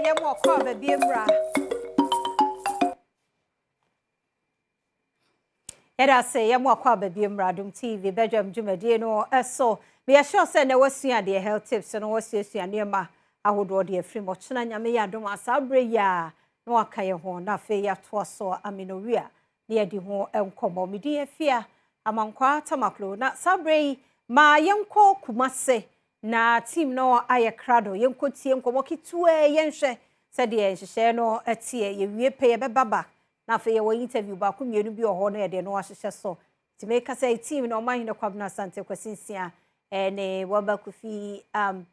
yemo kwa baby mra. Yada say yemo kwa baby mra Adom TV Badwam dwumadi no eso. Me sure say na wasua de health tips no wasua nema ahodo de afiri mo chena nyame ya Adom asabre ya no aka ye ho na fe ya to so aminowia na ye di ho enkomo medi afia amankwa tamaklo na sabre ma yenko Kumasi na team no aye krado yenko tie enkomo kitue yenhwe se de yenhye no etie ye wie pe ye bebaba na fe ye wo interview ba ko mienu bi oho na ye de no ahye so ti make say team no man no kwabna sante kwasinsia ene wabakufi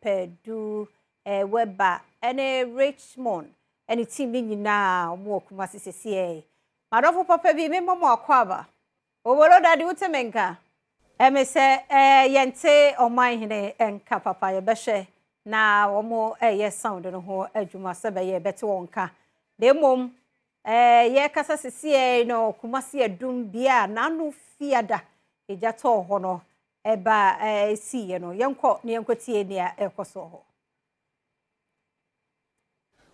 pedu weba ene Richmond ene team ni nyina omo Kumasi sese madofo papa bi me momo akwaba obolo dadi utemenka emese yente oman hene enka papa ye behwe na omo ye sound no ho adwuma sebe ye bete wonka demom ye kasa sese no Kumasi adum bia nanu fiada ejato ho no eba si ye no yenko ne yenkotie ne ekoso ho.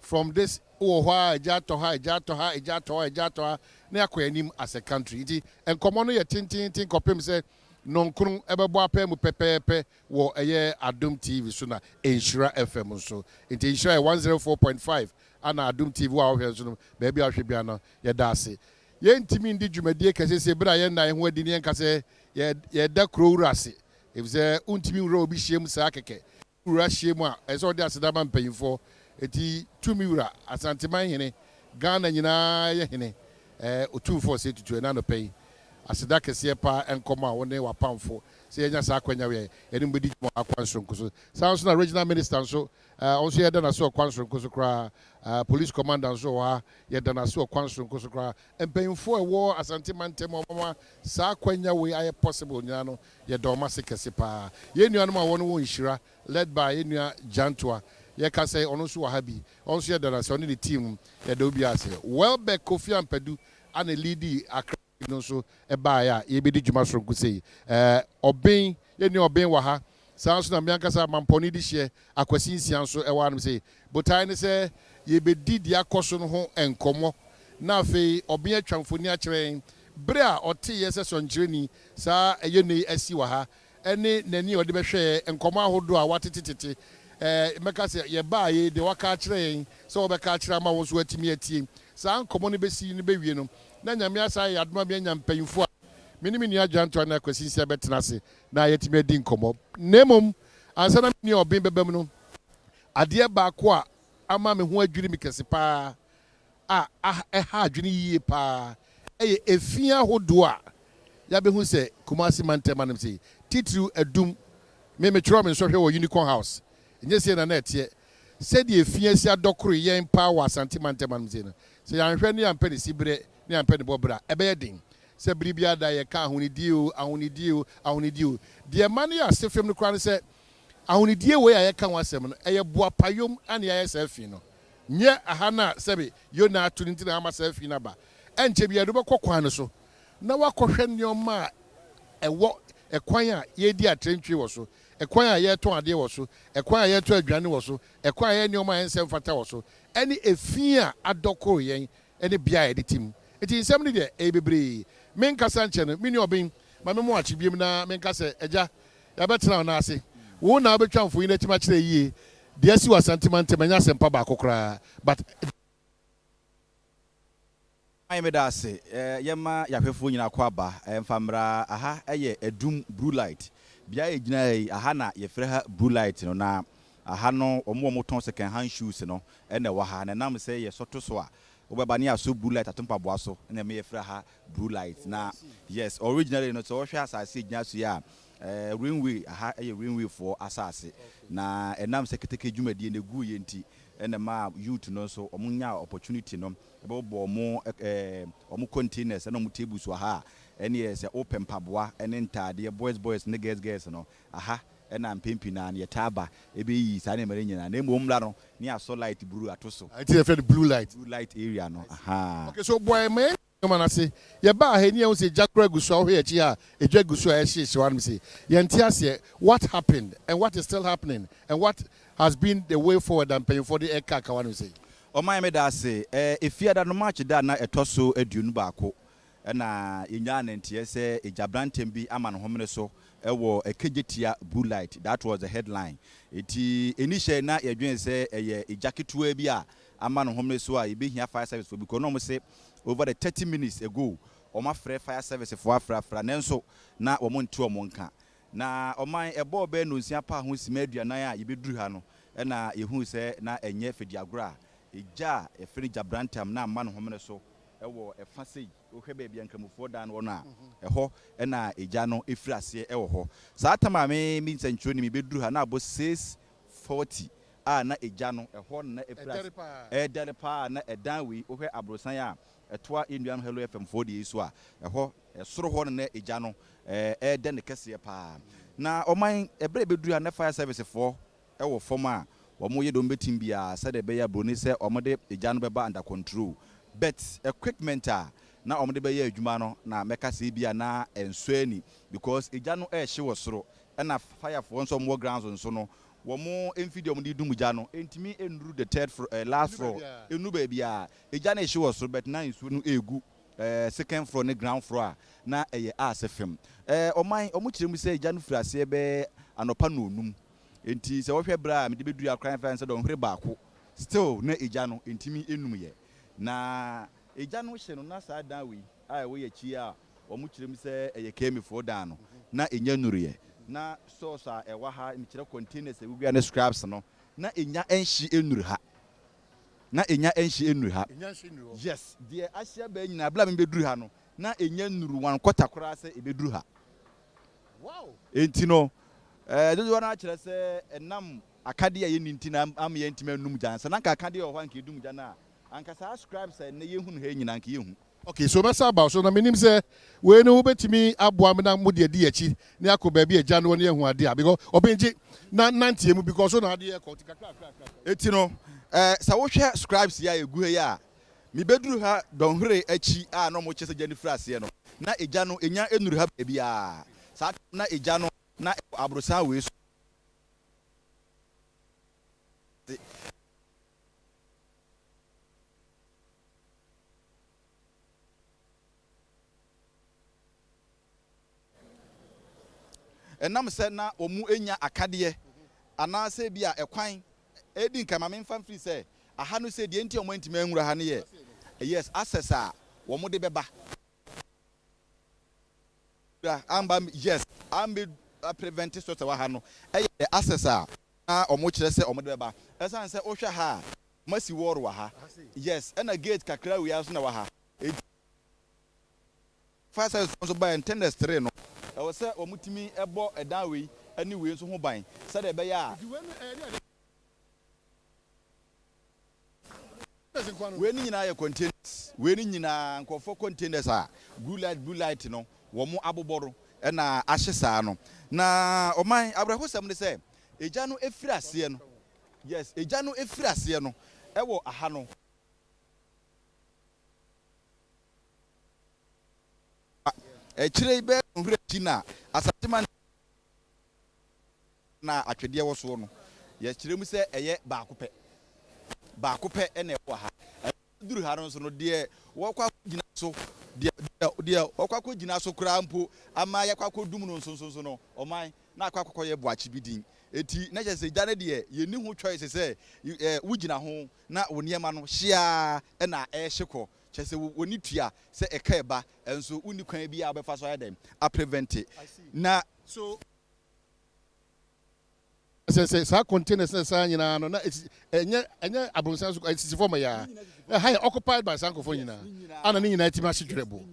From this ejato ha na akwanim as a country iti enkomo no ye tintin kopem se nonkru ebebo apem pepepe wo eye Adom TV so na Enshira FM so iti Enshira 104.5 ana Adom TV wa hwe so no ba bia hwe bia no ye da ase ye ntimi ndi dwumadie kasese bra ye na ho adi ne nkase ye da krowura ase if ze untimi wura obi hiem sa keke wura hiem a eso de ase da man panyimfo eti tumi wura asanteman hene Ghana nyina ye hene otumfo se tutu na no pay aseda kese pa enkomo a woni wapamfo se yenya sa akwanya we yeni mbedi mo akwanso so sounds na regional minister so also yeda na so akwanso so kra police commander so ha yeda na so akwanso so kra empanyimfo ewo asanteman tem mama sa akwanya we aye possible nyina no yeda o mase kese pa yenu anu ma woni wo Enshira led by yenu Jantua ye ka say ono so habi onso yeda na so ni team yeda obi ase Welbeck Kofi Ampadu ana leadi akra no so eba ya ye be di djuma so kusei oben ye ni oben wa ha sanso na miankasa mamponi di hye akwasinsian so e wa no sei botai ne se ye be di dia koso no ho enkomo na afei oben atwamfoni a kyerɛn bre a ɔte ye se sonkyereni sa eye nei asi wa ha ene nani ɔde bɛhwɛ enkomo ahodo a watetetete meka se ye ba ye de waka kyerɛn so obɛka kyerɛ ma wo so atimi atie sa enkomo ne besi ne bewie no na nyame asa ya adoma be nya mpanyimfo a minimi ni Jantua na kwasinsia betena se na yetimi adi nkomo nemom ansa na ni obin bebam no ade ba ko a ama me ho adwiri mi kese pa ha adwiri yie pa efia hodo a ya be hu se Kumasi mantema nam se titru adum me tro me sohwe wo Unicorn House nyese na etie se de efia si adokoro yen pa wa asante mantema nam se no se yanhwe ne yampani sibre ne yampani bobra ebe din se bribia da ye ka ahonidio de man ya sefem no kran se ahonidie we ya ka wasem no eye boapayom ane ya sefi no nye aha na sebe yona atuninti na ama sefi na ba enche bia do bekokwan no so na wakohwe nneoma ewo ekwan a ye di atrentwi wo so ekwan a ye ton ade wo so ekwan a ye to adwane wo so ekwan a ye nneoma ensem fata wo so ene efia adokoro yen ene bia ye ditim eti nsem ne de ebebre menkasa nche no mini obin ma me mo achibiem na menkasa eja ya betena na ase wo na betwamfo yi na tima kire yie de asi wasantimante manya sempa ba kokora but I made us say, Yama Yafefo nyina kwaba, mfamra aha eye edum blue light. Bia ejina aha yefre ha blue light no na aha no omo ton second hand shoes no ene wa ha na nam say ye soto so a obeba ne aso blue light atompa boaso na me yefre ha blue light na yes originally no so wo hwe asase ejina so ya rainway aha eye rainway for asase na enam seketeke dwumadie na gu ye nti ene ma youth no so omunya opportunity no ebe bo omu containers na omu tables wa ha ene yes open paboa ene ntade boys ne girls no aha ena mpempi na ye taba ebe yi sa na mere nyina na emo mla no ni aso light blue atoso I think blue light area no aha okay so boy man man, I say, ya ba heni on say Jack Guso here chia, a Jack Guso she one say. Yantiasia, what happened and what is still happening and what has been the way forward and paying for the Eka Kawan say. O my me da say, if you had no match that na etoso edunu baako. Na inya ntie say ejabrantem bi ama no homne so ewo ekegetia blue light. That was the headline. Iti enishe na yedwen say eye ejaketua bi a ama no homne so a ebe hia fire service for because no say over the 30 minutes ago oma frɛ fire service for afra nenso na omo nti omo nka na oman ebo be no nsia pa ho sima aduanan a yebeduru ha no na yehu say na enye fediagora eja efiri jabrantam na ama no homne so ewo efa sei ohwe ba bia nkamufo dan wo na eho na eja no efiri ase ewo ho saa tama me nsantro ni beduru ha na abo 6:40 na eja no eho na efiri ase dere pa na edan wi ohwe abrosan a etoa enduan hello fm 4 so a eho esoro ho na eja no de ne kese pa na oman ebre beduru ha na fire service for ewo form a omo ye do mbetim bia said be ya broni se omo de eja no beba under control but equipment na omo de be ya adwuma no na meka se bia na ensoani because eja no hye wosoro na fire for nso mo grounds nso no womo emfidi omo de dumuja no entimi enuru the third floor last floor enu ba bia eja na hye wosoro but na nsu no egu second floor ne ground floor na eye asefem omo kiremu se eja no frase be anopa no onum enti se wo hwe bra me de bedu akran fa nse don hwere baako still na eja no entimi enum ye na eja no hye no na saa dan wi a wo ye chi a omo kirem se eye kemi fo dan no na enya nuriye na source a ewa ha mi kire containers e wugua ne scraps no na enya enhyi enuru ha na enya enhyi enuru ha yes de ahia ba nyina bla me beduru ha no na enya nuru wan kwata kora se e beduru ha wow enti no dodo wana kire se enam akade ye ninti na am ye ntima num jansa na ka akade o hwan ke dum jana anka sa scribes na ye hunu he nyina anka ye hu okay so mesa about so na menim say we no betimi aboa me na mo de di achi na akoba bi eja no ne hu ade a because obenji na nantie mu because so na ade e ko tikakra eti no sa wo hwe scribes ya egu he ya mi beduru ha donhre achi a no mo chese jani frase no na eja no enya enuru ha bia sa na eja no na abrosan we so enam se na omu enya akade ana se bia ekwan edi nka mame mfa free se aha no se die nti omo ntimi anwura ha ne ye yes access a wo mo de beba amba yes ambe prevent sort wa ha no access a na omo kire se omo de beba esan se o hwe ha masi woro wa ha yes na gate kakra wi aso na wa ha fasa so ba intended 3 no ewo se omutimi ebo edan we ani we nso ho ban se de be ya we ni nyina ye containers we ni nyina nkofo containers a blue light no wo mo aboboro na ahyesa no na oman abrahosam ne se eja no efiri ase no yes eja no efiri ase no ewo aha no chire be nhura tina asatima na atwede wo so no ye chire mu se eye baako pe ene wo ha duru ha no so no de wo kwa gina so de wo kwa gina so kura mpo ama ye kwa dum no so no oman na kwa ye boachi bidin eti na je se jane de ye ni hu choice se wo gina ho na wo niema no hia na hyekọ chese woni tua se eka eba enso uni kwan bi a befa so ya a prevent it na so say sa containers na sa nyina no na enya abronsan so esi form ya high occupied by sanko for nyina ana ni nyina tima hwedrebo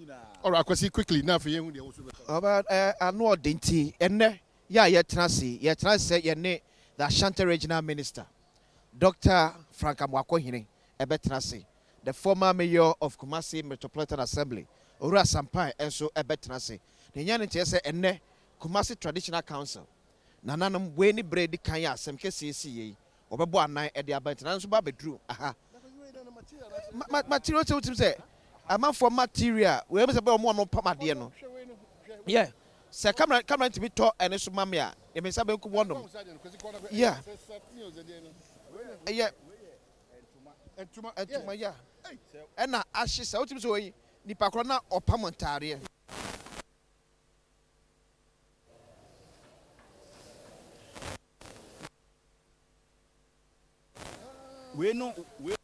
all right kwasi quickly na fa yehu de wo so be about ano odenti enne ya ye tena se ye ne the Ashanti regional minister Dr. Frank Amwakohene ebetena se the former mayor of Kumasi Metropolitan Assembly Ora Sampai enso ebetena se ne nya ne se enne Kumasi Traditional Council nananum we ni bredi kan ya asem kesi yi obebo anan e de abetena nso ba bedru aha material say amount for material we be say be omo no pamade no yeah say camera to be to ene so mamia e me say be ku wonom yeah yeah entuma yeah ena ahye say otimi so yi nipa kro na opamontare we no we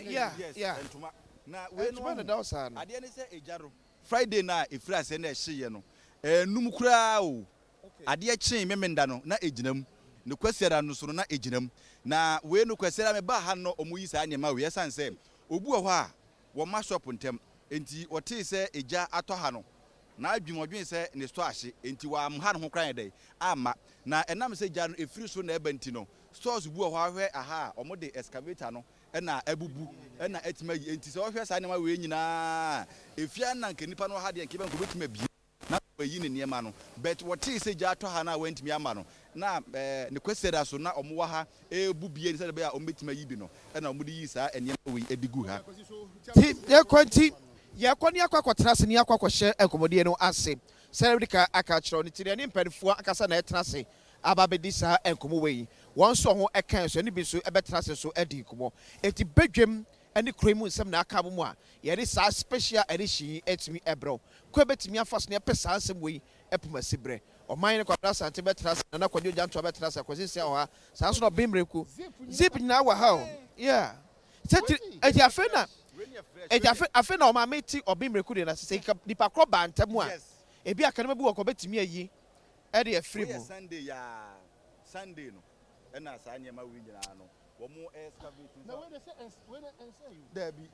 yeah entuma na we no na dawsa no ade ne say ejaro Friday na efira se na ehye no enum kura o ade kyen memenda no na eginam ne kwasiara no so na eginam na we no kwasiara me ba ha no omuyi sa nyema we san se obu ho a wo ma shop ntem enti wote se eja ato ha no na adwumodwen se ne sto ahye enti wa amha no ho kran dey ama na enam se eja no efiri so na eba enti no stores bu ho ahwe aha omo de excavator no na abubu na etima yi enti se wo hwe sa nyema we nyina efia na nke nipa no ha de nke be nko betima bie na yi ne niema no but what is eja ato ha na wentimi ama no na ne kwesera so na omo ha ebu bie ni se be a ometima yi bi no na omo de yi sa eniema we edigu ha ti ye kwani akwakotra se ni akwakwohye enkomodie no ase serika aka kiro ni tire ni mpanifo akasa na etena se ababedi sa enkomo we won so ho ekan so ni bi so ebetena se so edi komo eti bedwem ani kremu nsem na aka mu a ye ni sa special edition etimi ebro ko betimi afaso ne pesa nsem we epumasi bre oman ne kwabra sante betena se na kwadwo janto betena se kwesi se ho sa so no bimreku zip na wa ha yeah seti eti afena afe na o ma meti obimreku de na se nipa kro bantam a ebi akanema bi wo ko betimi ayi e de free mu Sunday no na sa nyema wi nyina no wo mu excavate na we say Debbie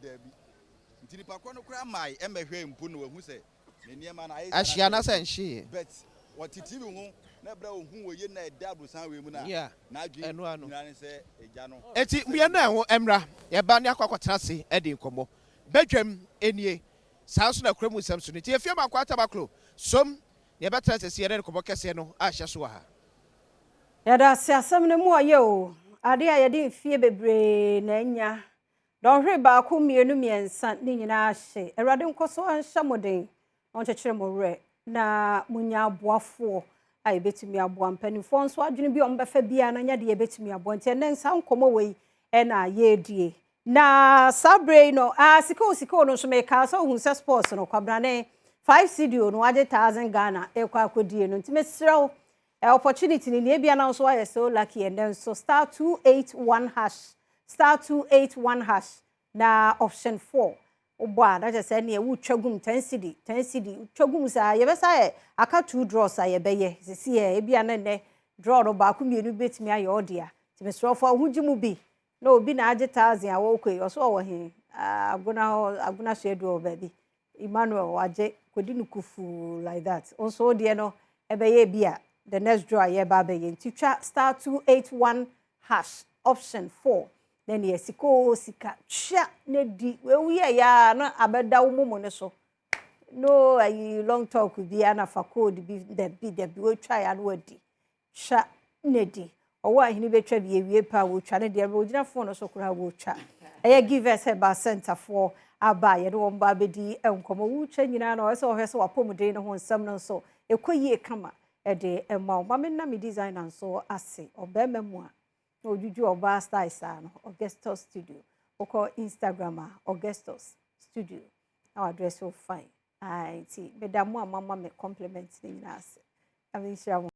ntini pa kro no kra mai emehwe mpu no wahu se ne niema na ahia na se nhie but what TV ho na bra ohu wo ye na eda abusan we mu na na adwi nyina ne se eja no eti mye na ho emra ye ba ne akwakotena se e de nkomo bedwam enie saa so na kra mu sam so ne ti efia ma kwata baklo som ye betra se se ye ne nkomo kese no ahia so ha yada se asem ne mu aye o ade a ye de mfie bebre na anya don hwe ba ku mienu miensa ni nyina ahye awrade nkoso anhya moden on chekere mo re na munya aboafo a yebetumi aboa mpanifo nso adwene bi ombefa bia na nya de yebetumi aboa nti ne nsa nkomo wei na ye die na sabre no sika no so me ka so hu se sports no kwabrane 5 cd no age 1000 Ghana e kwa akodie no nti mesrew opportunity ni bia na so why so lucky and then so star 281 hash na option 4 obo na je say na e wutwagum 10 cd twagum sa ye be say aka 2 draws a ye be ye sisi e bia na ne draw no ba ku mienu betimi aye odia ti mesro fo hujimu bi na obi na age 1000 a wo kwe oso wo he aguna so edu obabi Emmanuel waje kodi nukufu like that also de no e be ye bia the next draw ye ba be ye titwa star 281 hash option 4 then ye sika twa ne di we ya na abeda wo momo ne so no ayi long talk bi ana fa code bi the bi we twa ya no adi twa ne di owo ahini betwa bi ewie pa wo twa ne de ro gina phone no so kura wo twa eye give us about center for aba ye no mba bedi enkomo wo twa nyina na o se o hwe se wapomuden ne ho nsam no so ekoyie kama ede ema ma me na me designer so ase obema mu a ojuju oba style sa no Augustus Studio oko Instagram Augustus Studio our address so fine I see bedamu amama me compliment ni ase